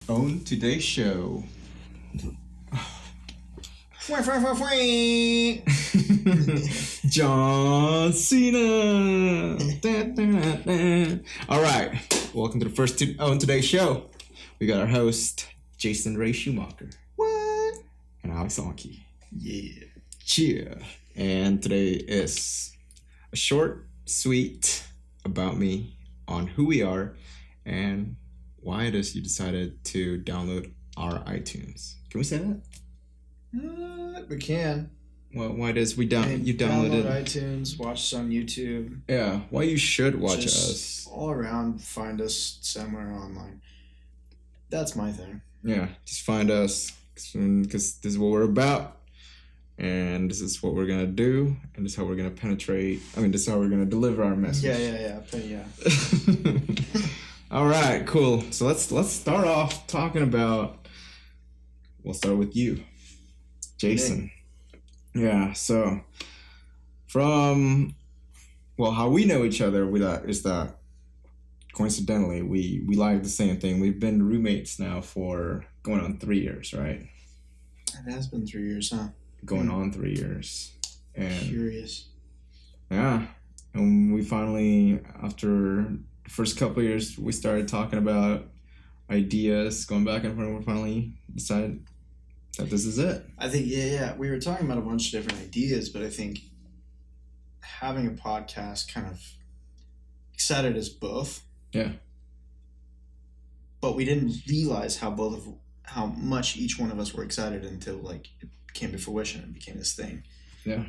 On today's show. John Cena. All right. Welcome to the first on today's show. We got our host, Jason Ray Schumacher. What? And Alex Ongky. Yeah. Cheer. And today is a short, sweet about me on who we are and why it is you decided to download our iTunes. Can we say that? We can. Well, why does you downloaded download iTunes, watch us on YouTube. Yeah, why you should watch Just us. all around, find us somewhere online. That's my thing. Yeah, just find us because this is what we're about. And this is what we're going to do. And this is how we're going to penetrate. This is how we're going to deliver our message. Yeah. All right, cool. So let's start off talking about. We'll start with you, Jason. Yeah. So from how we know each other is that coincidentally we like the same thing. We've been roommates now for going on 3 years, right? It has been 3 years, huh? Going on 3 years. And curious. Yeah. And we finally, after the first couple of years, we started talking about ideas, going back and forth, we finally decided that this is it. I think, yeah. We were talking about a bunch of different ideas, but I think having a podcast kind of excited us both. Yeah. But we didn't realize how much each one of us were excited until it came to fruition and became this thing. Yeah.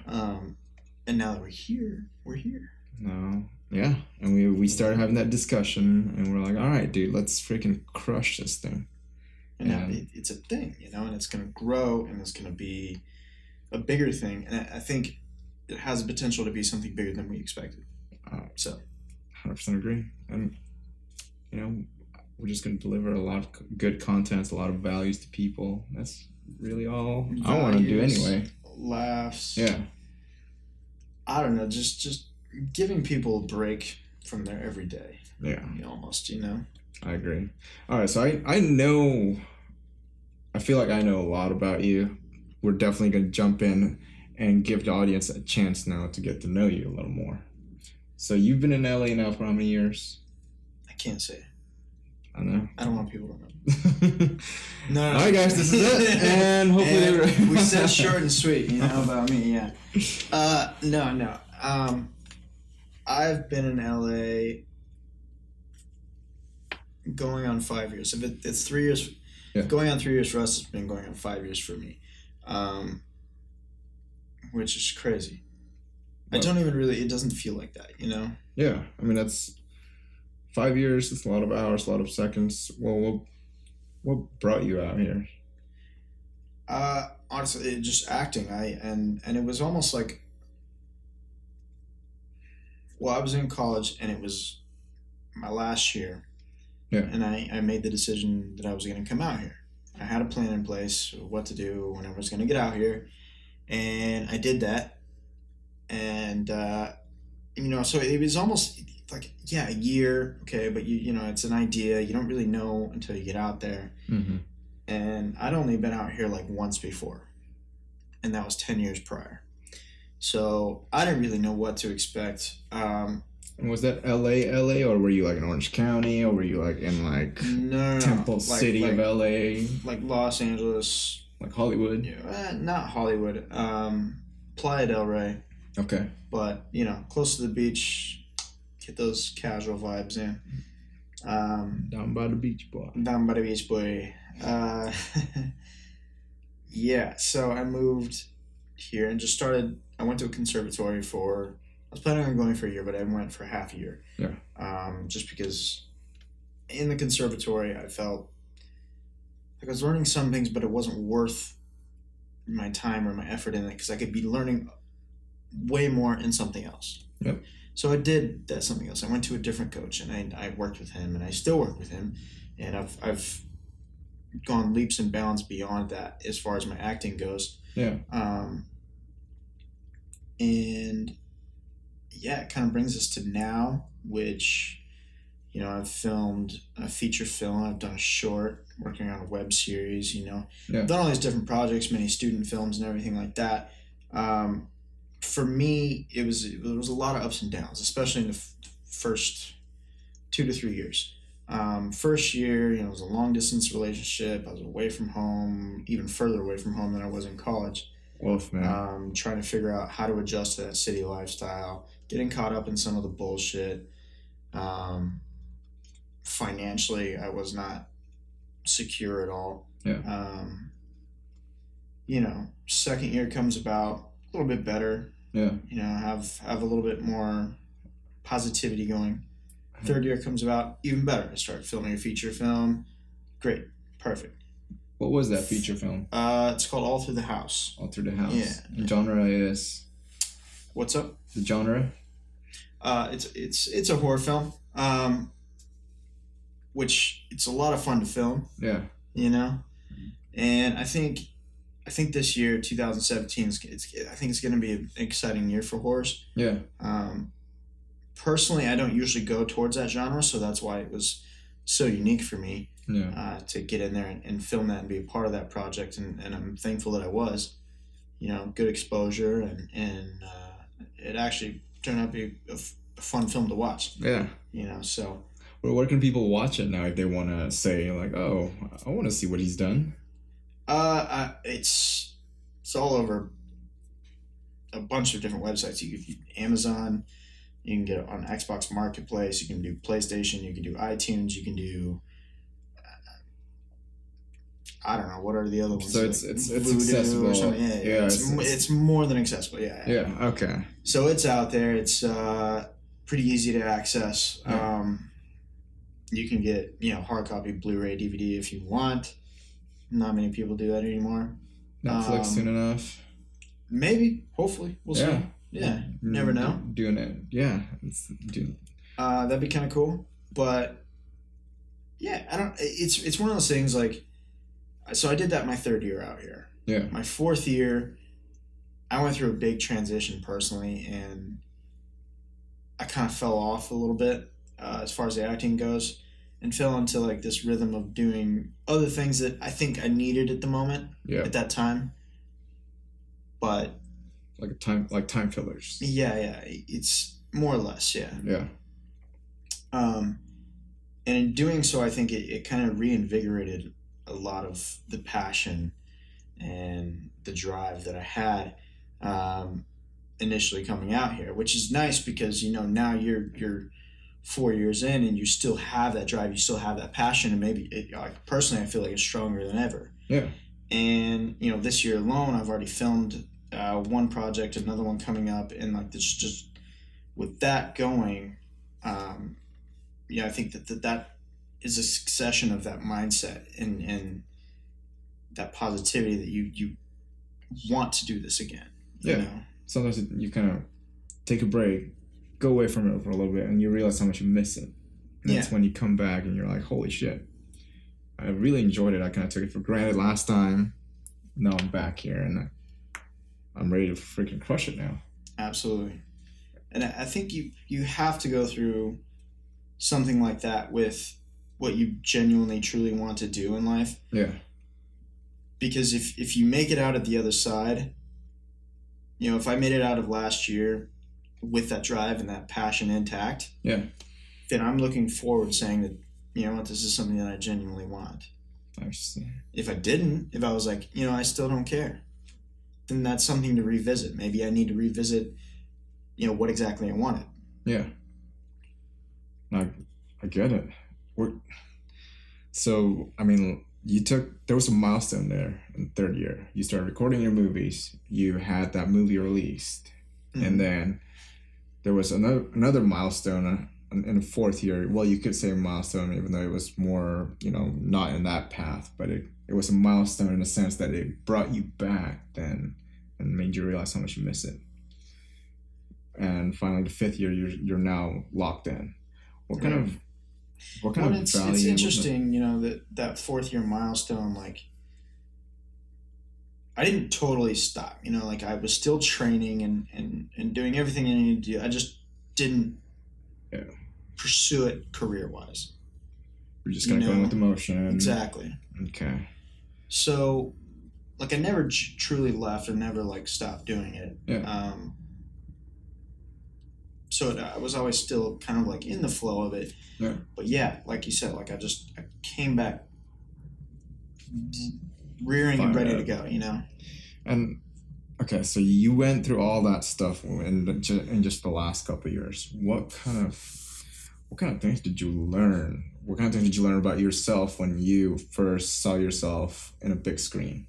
And now that we're here. No. Yeah. And we started having that discussion and we're like, all right, dude, let's freaking crush this thing. And now it's a thing, and it's going to grow and it's going to be a bigger thing. And I think it has the potential to be something bigger than we expected. So 100% agree. And, we're just going to deliver a lot of good content, a lot of values to people. That's really all I want to do anyway. Laughs. Yeah. I don't know, just giving people a break from their everyday. Yeah. Almost, I agree. All right, so I feel like I know a lot about you. We're definitely going to jump in and give the audience a chance now to get to know you a little more. So you've been in LA now for how many years? I can't say. I know. I don't want people to know. No. All right, guys, this is it. And hopefully we said short and sweet, about me, yeah. No. I've been in LA going on 5 years. If it's 3 years, going on 3 years for us, it's been going on 5 years for me, which is crazy. What? I don't even really, it doesn't feel like that, Yeah, that's 5 years, it's a lot of hours, a lot of seconds. Well, what brought you out here? Honestly, just acting. And it was almost like, I was in college and it was my last year. Yeah. And I made the decision that I was going to come out here. I had a plan in place of what to do when I was going to get out here. And I did that. And, so it was almost like, a year. Okay. But it's an idea. You don't really know until you get out there. Mm-hmm. And I'd only been out here once before. And that was 10 years prior. So I didn't really know what to expect. And was that LA, or were you in Orange County, or were you in Temple City of LA? Like Los Angeles. Like Hollywood? Yeah, not Hollywood. Playa del Rey. Okay. But, close to the beach, get those casual vibes in. Down by the beach, boy. Down by the beach, boy. Yeah, so I moved here and just started. I went to a conservatory I was planning on going for a year, but I went for half a year. Yeah. Just because in the conservatory I felt like I was learning some things, but it wasn't worth my time or my effort in it because I could be learning way more in something else. Yep. So I did that something else. I went to a different coach and I worked with him and I still work with him. And I've gone leaps and bounds beyond that as far as my acting goes. Yeah. And yeah, it kind of brings us to now, which I've filmed a feature film. I've done a short, working on a web series. Yeah. I've done all these different projects, many student films, and everything like that. Um, for me, it was a lot of ups and downs, especially in the first 2 to 3 years. First year, it was a long distance relationship. I was away from home, even further away from home than I was in college. Wolf, man. Trying to figure out how to adjust to that city lifestyle, getting caught up in some of the bullshit. Um, Financially, I was not secure at all. Yeah. Second year comes about a little bit better. Yeah. Have a little bit more positivity going. Third year comes about even better. I start filming a feature film. Great, perfect. What was that feature film? It's called All Through the House. All Through the House. Yeah. The genre is. What's up? The genre. It's a horror film. Which it's a lot of fun to film. Yeah. And I think this year, 2017, I think it's going to be an exciting year for horrors. Yeah. Personally, I don't usually go towards that genre, so that's why it was so unique for me. Yeah. To get in there and film that and be a part of that project, and I'm thankful that I was. Good exposure, and it actually turned out to be a fun film to watch. Yeah. So. Well, where can people watch it now if they want to say like, oh, I want to see what he's done? It's all over a bunch of different websites. You can Amazon. You can get it on Xbox Marketplace. You can do PlayStation. You can do iTunes. You can do. I don't know what are the other ones. So it's accessible. Yeah, it's more than accessible. Yeah. Yeah. Okay. So it's out there. It's pretty easy to access. Yeah. You can get hard copy, Blu-ray, DVD if you want. Not many people do that anymore. Netflix soon enough. Maybe, hopefully, we'll see. Yeah, never know. Doing it, yeah. That'd be kind of cool, but yeah, I don't. It's one of those things like. So I did that my third year out here. Yeah. My fourth year, I went through a big transition personally, and I kind of fell off a little bit as far as the acting goes, and fell into like this rhythm of doing other things that I think I needed at the moment. Yeah. At that time. But. Like time fillers. Yeah, it's more or less, yeah. Yeah. And in doing so, I think it kind of reinvigorated a lot of the passion and the drive that I had initially coming out here, which is nice because now you're 4 years in and you still have that drive, you still have that passion, and maybe personally I feel like it's stronger than ever. Yeah. And this year alone, I've already filmed one project, another one coming up, and like this just with that going, I think that is a succession of that mindset and that positivity that you want to do this again. Yeah. Sometimes you kind of take a break, go away from it for a little bit, and you realize how much you miss it. And that's when you come back and you're like, holy shit, I really enjoyed it. I kind of took it for granted last time. Now I'm back here and I'm ready to freaking crush it now. Absolutely. And I think you have to go through something like that with what you genuinely truly want to do in life. Yeah. Because if you make it out at the other side, if I made it out of last year with that drive and that passion intact, yeah, then I'm looking forward saying that, this is something that I genuinely want. I see. If I didn't, if I was like, I still don't care, then that's something to revisit. Maybe I need to revisit, what exactly I wanted. Yeah. I get it. So, I mean, there was a milestone there in the third year. You started recording your movies. You had that movie released. Mm-hmm. And then there was another milestone in the fourth year. Well, you could say a milestone, even though it was more, not in that path. But it was a milestone in the sense that it brought you back then and made you realize how much you miss it. And finally, the fifth year, you're now locked in. What kind of value? It's interesting, that fourth year milestone. Like, I didn't totally stop. Like I was still training and doing everything I needed to do. I just didn't pursue it career-wise. We're just kind of going with the motion. Exactly. Okay. So, like, I never truly left or never, like, stopped doing it. Yeah. So I was always still kind of, like, in the flow of it. Yeah. But, yeah, like you said, like, I came back rearing and ready to go, you know? And, okay, so you went through all that stuff in just the last couple of years. What kind of things did you learn? What kind of things did you learn about yourself when you first saw yourself in a big screen?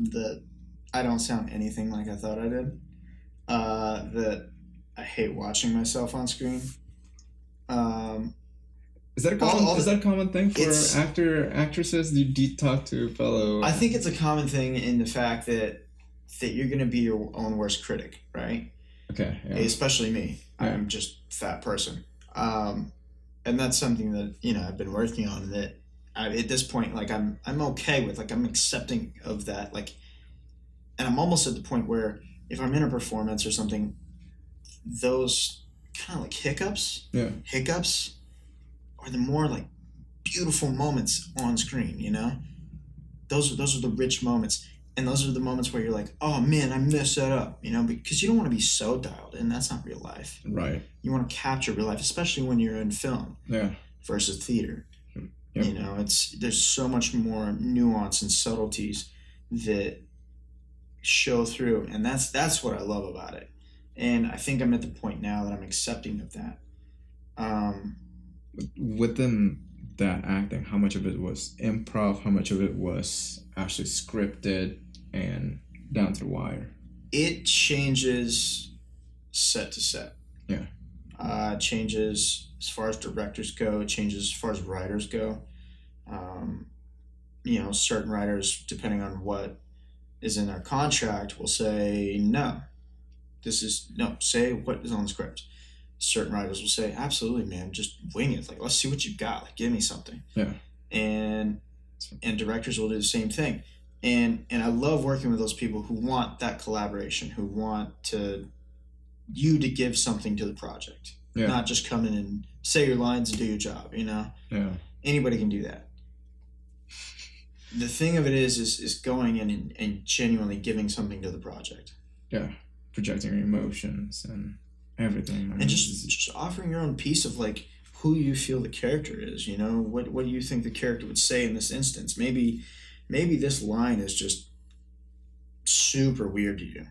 That I don't sound anything like I thought I did. That I hate watching myself on screen. Is that a common thing for actresses? Do you talk to fellow? I think it's a common thing in the fact that you're going to be your own worst critic, right? Okay. Yeah. Especially me. Yeah. I'm just a fat person. And that's something that, I've been working on, that at this point, like, I'm okay with, like, I'm accepting of that, like, and I'm almost at the point where if I'm in a performance or something, those kind of like hiccups are the more, like, beautiful moments on screen, those are the rich moments. And those are the moments where you're like, oh man, I messed that up, because you don't want to be so dialed in. That's not real life. Right. You want to capture real life, especially when you're in film. Yeah. Versus theater. Yep. There's so much more nuance and subtleties that show through, and that's what I love about it. And I think I'm at the point now that I'm accepting of that. Within that acting, how much of it was improv? How much of it was actually scripted and down to the wire? It changes set to set. Yeah. It changes as far as directors go. It changes as far as writers go. Certain writers, depending on what is in their contract, will say, no, say what is on the script. Certain writers will say, absolutely, man, just wing it. Like, let's see what you've got. Like, give me something. Yeah. And directors will do the same thing. And I love working with those people who want that collaboration, who want you to give something to the project. Yeah. Not just come in and say your lines and do your job, Yeah. Anybody can do that. The thing of it is going in and genuinely giving something to the project. Yeah. Projecting your emotions and everything. And just offering your own piece of, like, who you feel the character is, what do you think the character would say in this instance? Maybe this line is just super weird to you.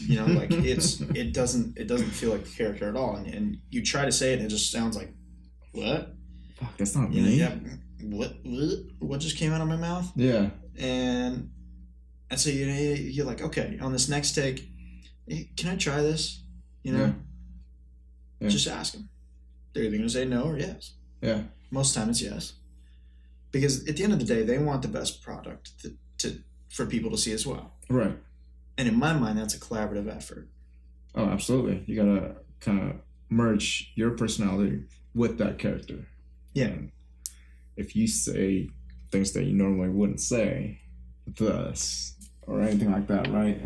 Like, it doesn't feel like the character at all. And you try to say it and it just sounds like, what? Fuck, that's not me. Yeah. What just came out of my mouth? Yeah. And so you're like, okay, on this next take, can I try this? Yeah. Just ask them. They're either going to say no or yes. Yeah. Most time it's yes. Because at the end of the day, they want the best product for people to see as well. Right. And in my mind, that's a collaborative effort. Oh, absolutely. You got to kind of merge your personality with that character. Yeah. And if you say things that you normally wouldn't say, thus, or anything like that, right?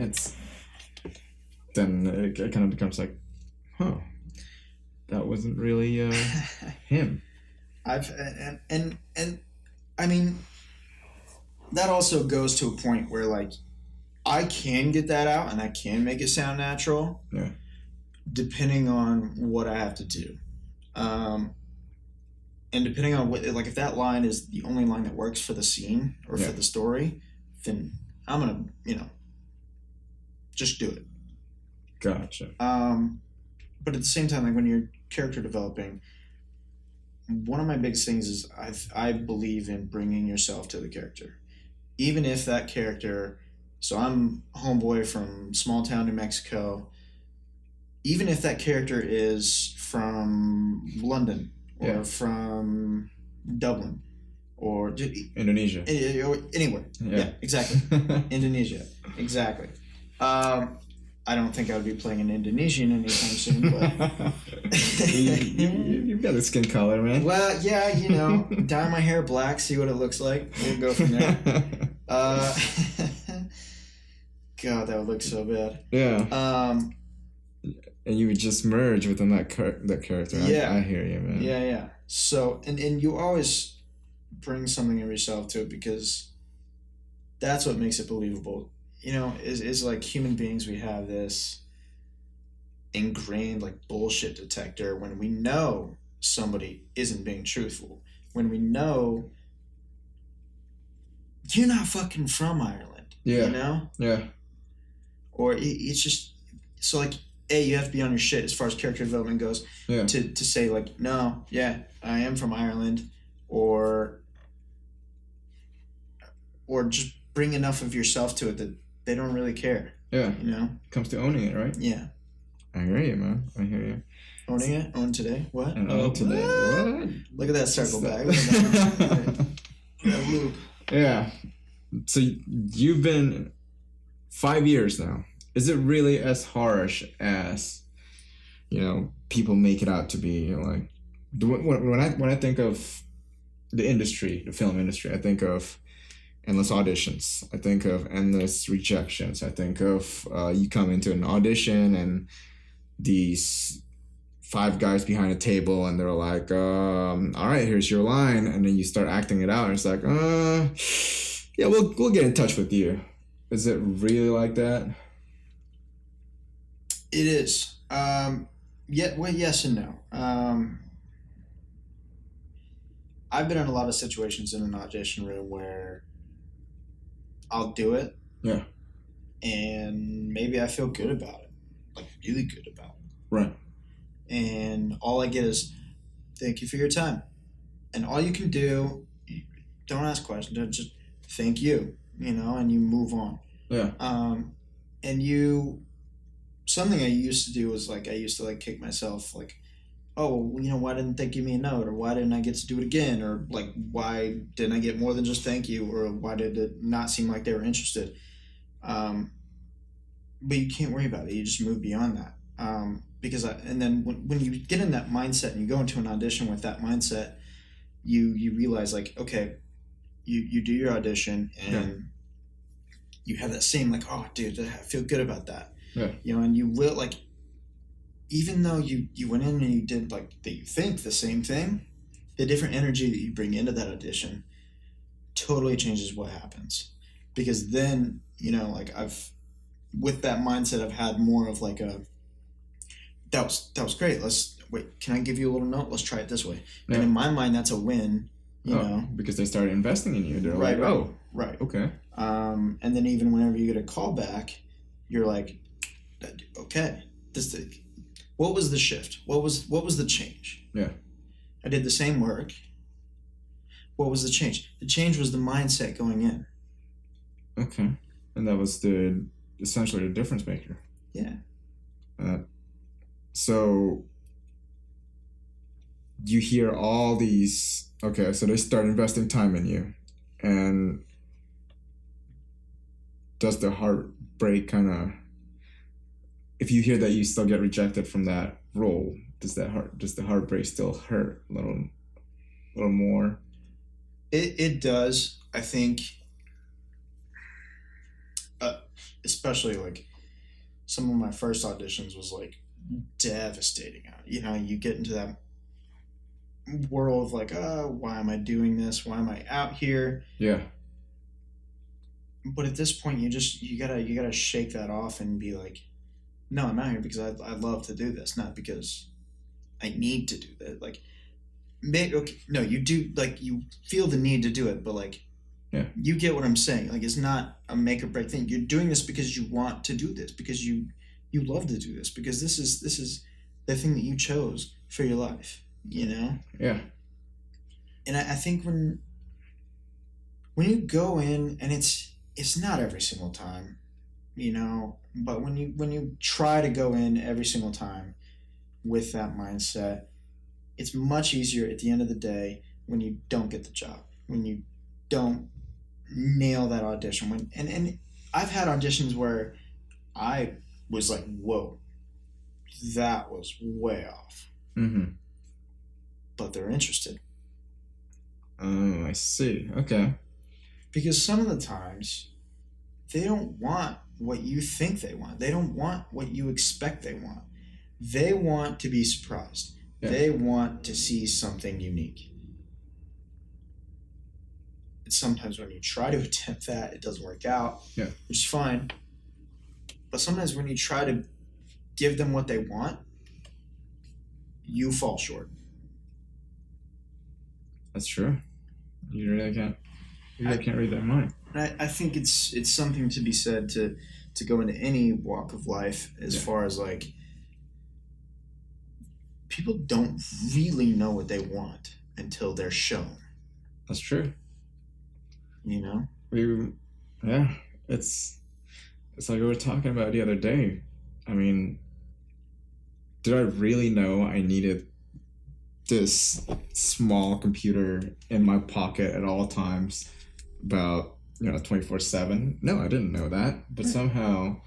Then it kind of becomes like, that wasn't really him. And I mean, that also goes to a point where, like, I can get that out and I can make it sound natural. Yeah. Depending on what I have to do. And depending on what, like, if that line is the only line that works for the scene or for the story, then I'm going to, just do it. Gotcha. But at the same time, like, when you're character developing, one of my biggest things is I believe in bringing yourself to the character. Even if that character, so I'm a homeboy from small town New Mexico, even if that character is from London or from Dublin or Indonesia. Anywhere. Yeah, exactly. Indonesia. Exactly. I don't think I would be playing an Indonesian anytime soon, but you've got a skin color, man. Well, yeah, dye my hair black, see what it looks like. We'll go from there. God, that would look so bad. Yeah. and you would just merge within that character. Yeah. I hear you, man. Yeah. So, and you always bring something of yourself to it because that's what makes it believable. Is like human beings, we have this ingrained like bullshit detector when we know somebody isn't being truthful. When we know you're not fucking from Ireland. Yeah. Yeah. Or it's just so like you have to be on your shit as far as character development goes. Yeah. To say like no, yeah, I am from Ireland, or just bring enough of yourself to it that they don't really care. Yeah. Comes to owning it, right? Yeah. I hear you, man. I hear you. Owning it? Own today? What? Own today. What? Look at that circle back. Look at that loop. Yeah. So you've been 5 years now. Is it really as harsh as people make it out to be? Like when I think of the industry, the film industry, I think of endless auditions. I think of endless rejections. I think of you come into an audition and these 5 guys behind a table and they're like, all right, here's your line, and then you start acting it out and it's like, yeah, we'll get in touch with you. Is it really like that? It is. Yes and no. I've been in a lot of situations in an audition room where I'll do it. Yeah. And maybe I feel good about it. Like really good about it. Right. And all I get is, thank you for your time. And all you can do, don't ask questions, just thank you, and you move on. Yeah. And something I used to do was like, I used to like kick myself like, oh, why didn't they give me a note? Or why didn't I get to do it again? Or like, why didn't I get more than just thank you? Or why did it not seem like they were interested? But you can't worry about it. You just move beyond that. And then when you get in that mindset and you go into an audition with that mindset, you realize like, okay, you do your audition and you have that same like, oh dude, I feel good about that. Yeah. And you will like, even though you went in and you did like that, you think the same thing, the different energy that you bring into that audition totally changes what happens. Because then, like with that mindset, I've had more of like that was great. Can I give you a little note? Let's try it this way. Yeah. And in my mind, that's a win, you know. Because they started investing in you. They're right, like, oh, right. Okay. And then even whenever you get a call back, you're like, okay, what was the shift? What was the change? Yeah. I did the same work. What was the change? The change was the mindset going in. Okay. And that was essentially the difference maker. Yeah. So you hear all these, okay, so they start investing time in you. And does the heartbreak kind of, if you hear that you still get rejected from that role, does the heartbreak still hurt a little more? It does. I think, especially like some of my first auditions was like devastating. You get into that world of like, why am I doing this? Why am I out here? Yeah. But at this point, you gotta shake that off and be like, no, I'm out here because I love to do this, not because I need to do that. Like, maybe okay, no, you do, like, you feel the need to do it, but like, yeah, you get what I'm saying. Like, it's not a make or break thing. You're doing this because you want to do this, because you love to do this, because this is the thing that you chose for your life. Yeah. And I think when you go in, and it's not every single time, but when you try to go in every single time with that mindset, it's much easier at the end of the day when you don't get the job, when you don't nail that audition. And I've had auditions where I was like, whoa, that was way off. Mm-hmm. But they're interested. Oh, I see. Okay. Because some of the times they don't want what you think they want. They don't want what you expect they want. They want to be surprised. Yeah. They want to see something unique. And sometimes when you try to attempt that, it doesn't work out, Yeah. which is fine. But sometimes when you try to give them what they want, you fall short. That's true. You really can't read their mind. I think it's something to be said to go into any walk of life as Yeah. far as like people don't really know what they want until they're shown. That's true. You know? Yeah, it's like we were talking about the other day. I mean, did I really know I needed this small computer in my pocket at all times, about 24/7? No, I didn't know that. But somehow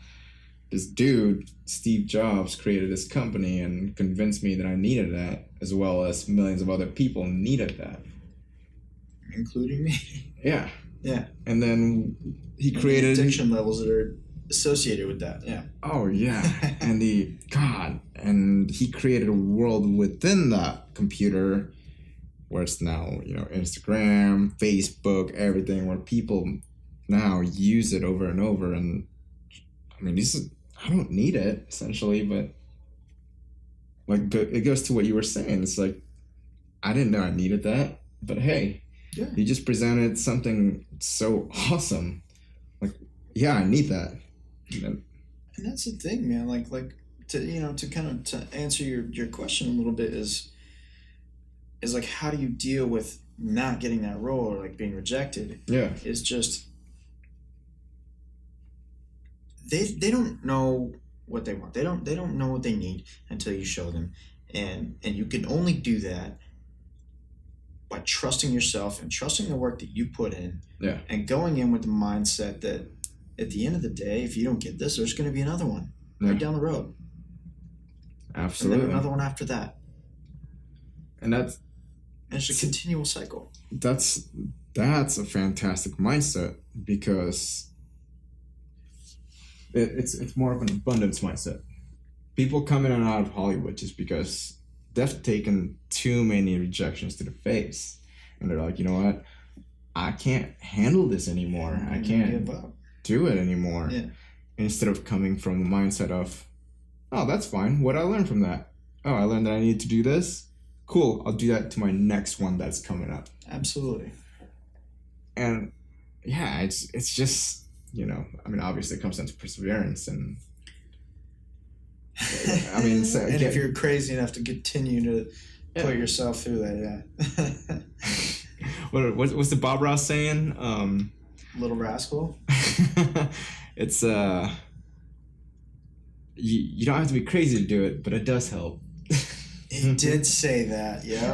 this dude, Steve Jobs, created this company and convinced me that I needed that, as well as millions of other people needed that. Including me. Yeah. Yeah. And then he created the addiction levels that are associated with that. Yeah. Oh yeah. And he created a world within that computer where it's now, Instagram, Facebook, everything, where people now use it over and over. And I mean, I don't need it essentially, but like it goes to what you were saying. It's like, I didn't know I needed that, but hey, yeah, you just presented something so awesome. Like, yeah, I need that. And that's the thing, man. Like to answer your question a little bit is like, how do you deal with not getting that role or like being rejected? Yeah. It's just they don't know what they want. They don't know what they need until you show them. And you can only do that by trusting yourself and trusting the work that you put in. Yeah. And going in with the mindset that at the end of the day, if you don't get this, there's going to be another one right down the road. Absolutely. And then another one after that. And it's a continual cycle. That's a fantastic mindset, because it's more of an abundance mindset. People come in and out of Hollywood just because they've taken too many rejections to the face, and they're like, you know what, I can't handle this anymore. I can't do it anymore. Yeah. Instead of coming from the mindset of, oh, that's fine. What did I learn from that? Oh, I learned that I need to do this. Cool. I'll do that to my next one that's coming up. Absolutely. And yeah, it's just, I mean, obviously it comes down to perseverance and. I mean, so, and if you're crazy enough to continue to put yourself through that, yeah. What's the Bob Ross saying? Little rascal. It's you don't have to be crazy to do it, but it does help. He did say that, yeah.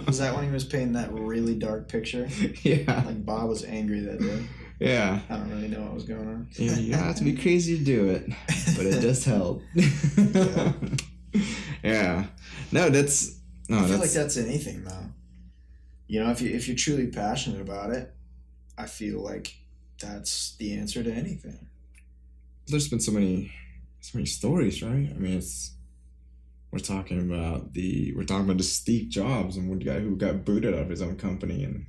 Was that when he was painting that really dark picture? Yeah. Like Bob was angry that day. Yeah. I don't really know what was going on. You don't have to be crazy to do it, but it does help. Yeah. Yeah. No, I feel like that's anything though. If you're truly passionate about it, I feel like that's the answer to anything. There's been so many stories, right? I mean, we're talking about the Steve Jobs and one guy who got booted out of his own company and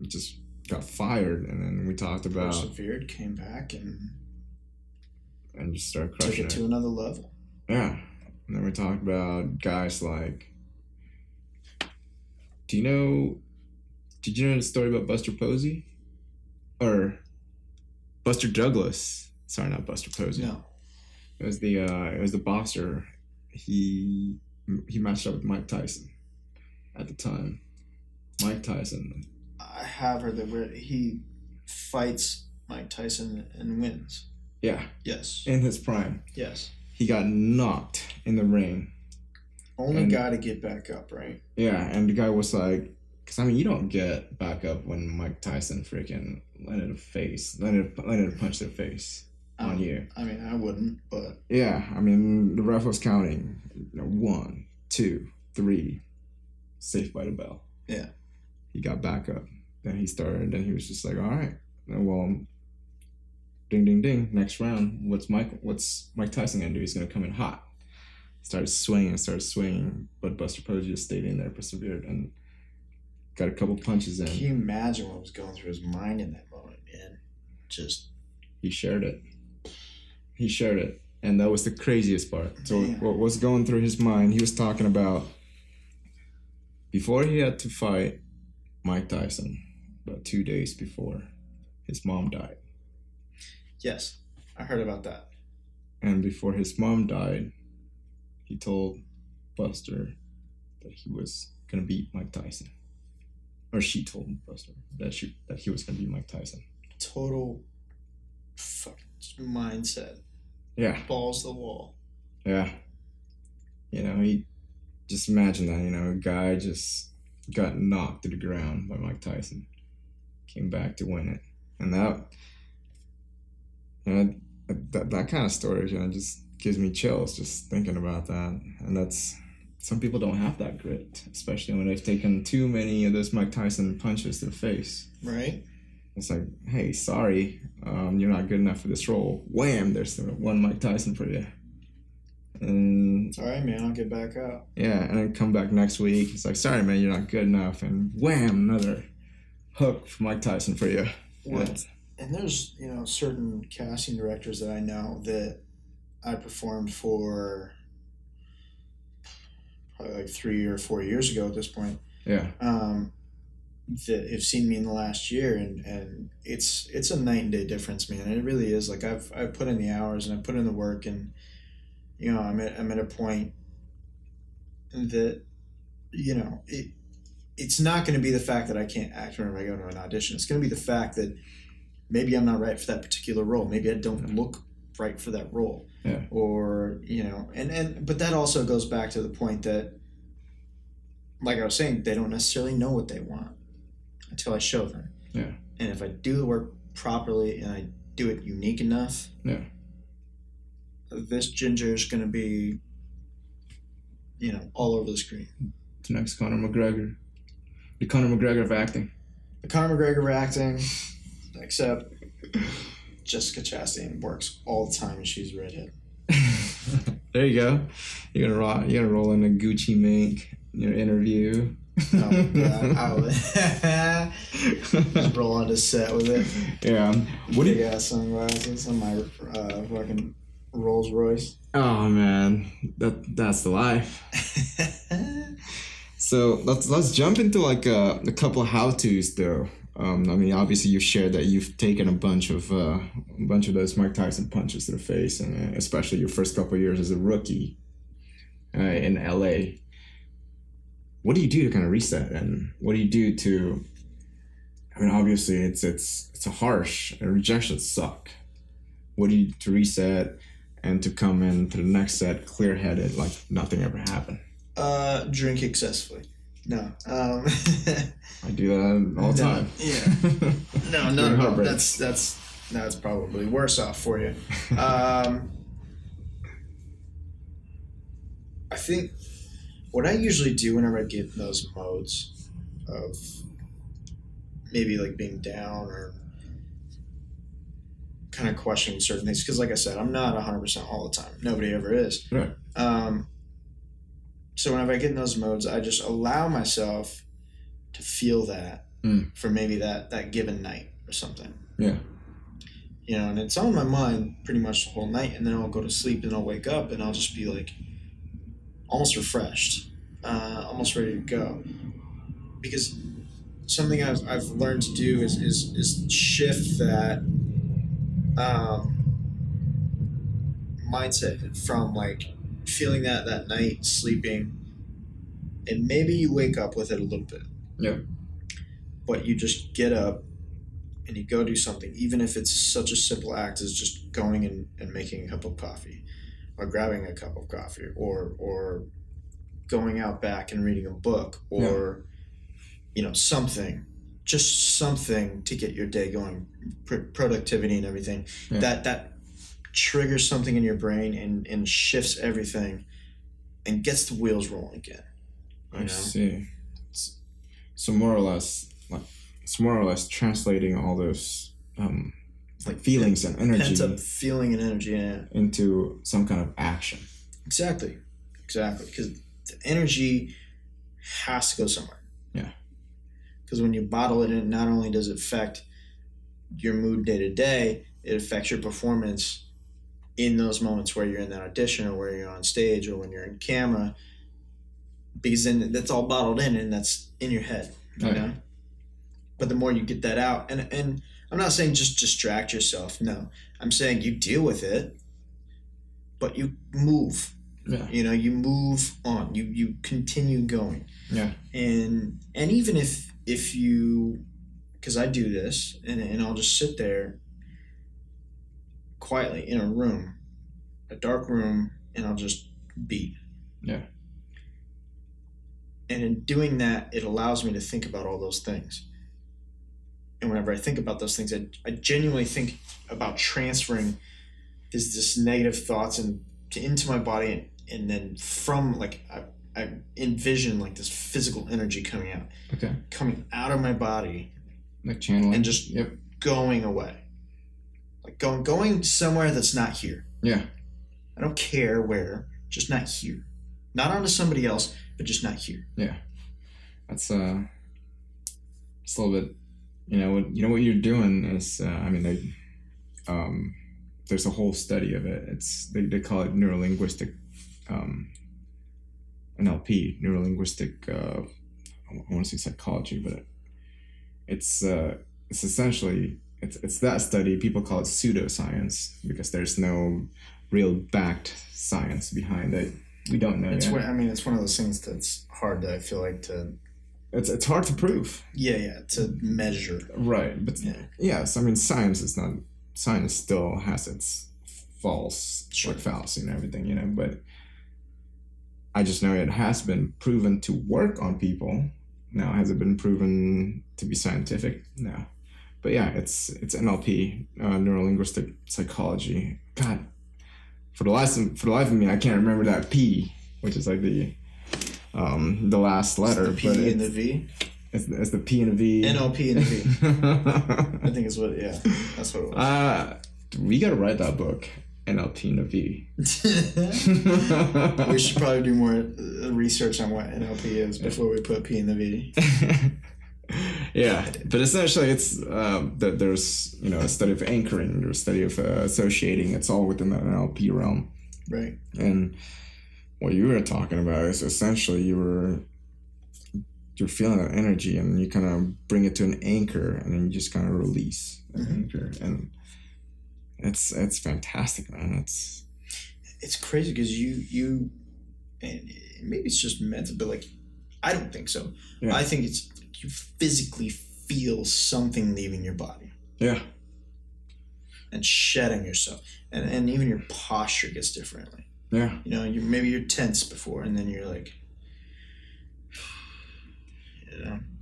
just got fired, and then we talked about persevered, came back, and just started crushing it to another level. Yeah, and then we talked about guys like. Did you know the story about Buster Posey, or Buster Douglas? Sorry, not Buster Posey. No, it was the boxer. He matched up with Mike Tyson at the time. Mike Tyson. I have heard that where he fights Mike Tyson and wins. Yeah. Yes. In his prime. Yes. He got knocked in the ring. Only guy to get back up, right? Yeah, and the guy was like, because I mean, you don't get back up when Mike Tyson freaking landed a punch to the face on you. I mean, I wouldn't, but yeah, I mean, the ref was counting, 1, 2, 3, safe by the bell. Yeah. He got back up. Then he started. Then he was just like, all right, well, ding, ding, ding. Next round, what's Mike Tyson gonna do? He's gonna come in hot. started swinging, but Buster Posey just stayed in there, persevered, and got a couple punches in. Can you imagine what was going through his mind in that moment, man? Just he shared it, and that was the craziest part. So what was going through his mind? He was talking about before he had to fight Mike Tyson, about 2 days before, his mom died. Yes, I heard about that. And before his mom died, he told Buster that he was gonna beat Mike Tyson, or she told Buster that he was gonna beat Mike Tyson. Total fucking mindset. Yeah. Balls to the wall. Yeah. He just imagine that. A guy just got knocked to the ground by Mike Tyson, came back to win it, and that kind of story, just gives me chills just thinking about that. And that's, some people don't have that grit, especially when they've taken too many of those Mike Tyson punches to the face. Right. It's like, hey, sorry, you're not good enough for this role. Wham! There's one Mike Tyson for you. And it's all right, man. I'll get back up. Yeah, and then come back next week. It's like, sorry, man, you're not good enough. And wham! Another hook for Mike Tyson for you. What? And there's, certain casting directors that I know that I performed for probably like 3 or 4 years ago at this point. Yeah. That have seen me in the last year, and it's a night and day difference, man. And it really is. Like I've put in the hours and I've put in the work, and I'm at a point that it's not going to be the fact that I can't act whenever I go to an audition. It's going to be the fact that maybe I'm not right for that particular role. Maybe I don't look right for that role. Yeah. Or, but that also goes back to the point that, like I was saying, they don't necessarily know what they want until I show them. Yeah. And if I do the work properly and I do it unique enough, yeah, this ginger is going to be, all over the screen. The next Conor McGregor. The Conor McGregor of acting. The Conor McGregor of acting, except Jessica Chastain works all the time and she's redhead. There you go. You're gonna roll in a Gucci mink in your interview. Oh God, I would just roll onto set with it. Yeah. What do you got? Sunglasses on my fucking Rolls Royce. Oh man, that's the life. So let's jump into like a couple of how-tos though. Obviously you shared that you've taken a bunch of those Mike Tyson punches to the face, and especially your first couple of years as a rookie in LA. What do you do to kind of reset, and what do you do to? Obviously it's a harsh, and rejections suck. What do you do to reset and to come into the next set clear-headed, like nothing ever happened? Drink excessively. No. I do that all the time. Yeah. No. That's probably worse off for you. I think what I usually do whenever I get in those modes of maybe like being down or kind of questioning certain things, because like I said, I'm not 100% all the time. Nobody ever is. Right. So whenever I get in those modes, I just allow myself to feel that for maybe that given night or something. Yeah. And it's on my mind pretty much the whole night, and then I'll go to sleep and I'll wake up and I'll just be like almost refreshed, almost ready to go. Because something I've learned to do is shift that mindset from like feeling that night, sleeping, and maybe you wake up with it a little bit. Yeah. But you just get up and you go do something, even if it's such a simple act as just going and making a cup of coffee, or grabbing a cup of coffee, or going out back and reading a book, or something to get your day going, productivity and everything. Yeah. That triggers something in your brain and shifts everything and gets the wheels rolling again. I see. So more or less translating all those like feelings and energy, pent up feeling and energy, into some kind of action. Exactly. Exactly, because the energy has to go somewhere. Yeah. Because when you bottle it in, not only does it affect your mood day to day, it affects your performance in those moments where you're in that audition or where you're on stage or when you're in camera, because then that's all bottled in and that's in your head, you know? But the more you get that out, and I'm not saying just distract yourself, no. I'm saying you deal with it, but you move. Yeah. You know, you move on. You continue going. Yeah. And even if you, because I do this, and I'll just sit there quietly in a room, a dark room, and I'll just be. Yeah. And in doing that, it allows me to think about all those things. And whenever I think about those things, I genuinely think about transferring this negative thoughts into my body, and then from like I envision like this physical energy coming out of my body, like channeling, and just going away, like going somewhere that's not here. Yeah. I don't care where, just not here, not onto somebody else, but just not here. Yeah, that's just a little bit. You know what you're doing is. I mean, there's a whole study of it. They call it neurolinguistic, NLP, neurolinguistic. I want to say psychology, but it's essentially it's that study. People call it pseudoscience because there's no real backed science behind it. We don't know. It's it's one of those things that's hard to, I feel like, to. It's hard to prove. Yeah, to measure. Right, but yes, I mean science still has its fallacy and everything, you know, but I just know it has been proven to work on people. Now, has it been proven to be scientific? No. But yeah, it's NLP, neurolinguistic psychology. God, for the life of me, I can't remember that P, which is like the last letter. It's the P and the V. It's the P and the V. NLP and the V. I think it's what. Yeah, that's what it was. We gotta write that book. NLP and the V. We should probably do more research on what NLP is before we put P in the V. Yeah, but essentially it's that there's a study of anchoring, there's a study of associating. It's all within the NLP realm. Right. And what you were talking about is essentially you're feeling that energy and you kind of bring it to an anchor and then you just kind of release that anchor, and it's fantastic, man. It's crazy because you and maybe it's just mental, but like I don't think so. Yeah. I think it's you physically feel something leaving your body. Yeah. And shedding yourself, and even your posture gets differently. Yeah. Maybe you're tense before, and then you're like,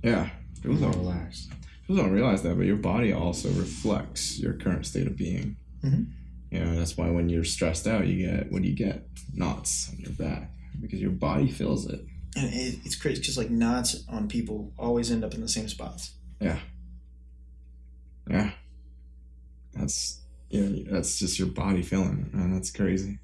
Yeah. People don't relax. People don't realize that, but your body also reflects your current state of being. Mm-hmm. That's why when you're stressed out, what do you get? Knots on your back because your body feels it. And it's crazy because like knots on people always end up in the same spots. Yeah. Yeah. That's just your body feeling it, man. That's crazy.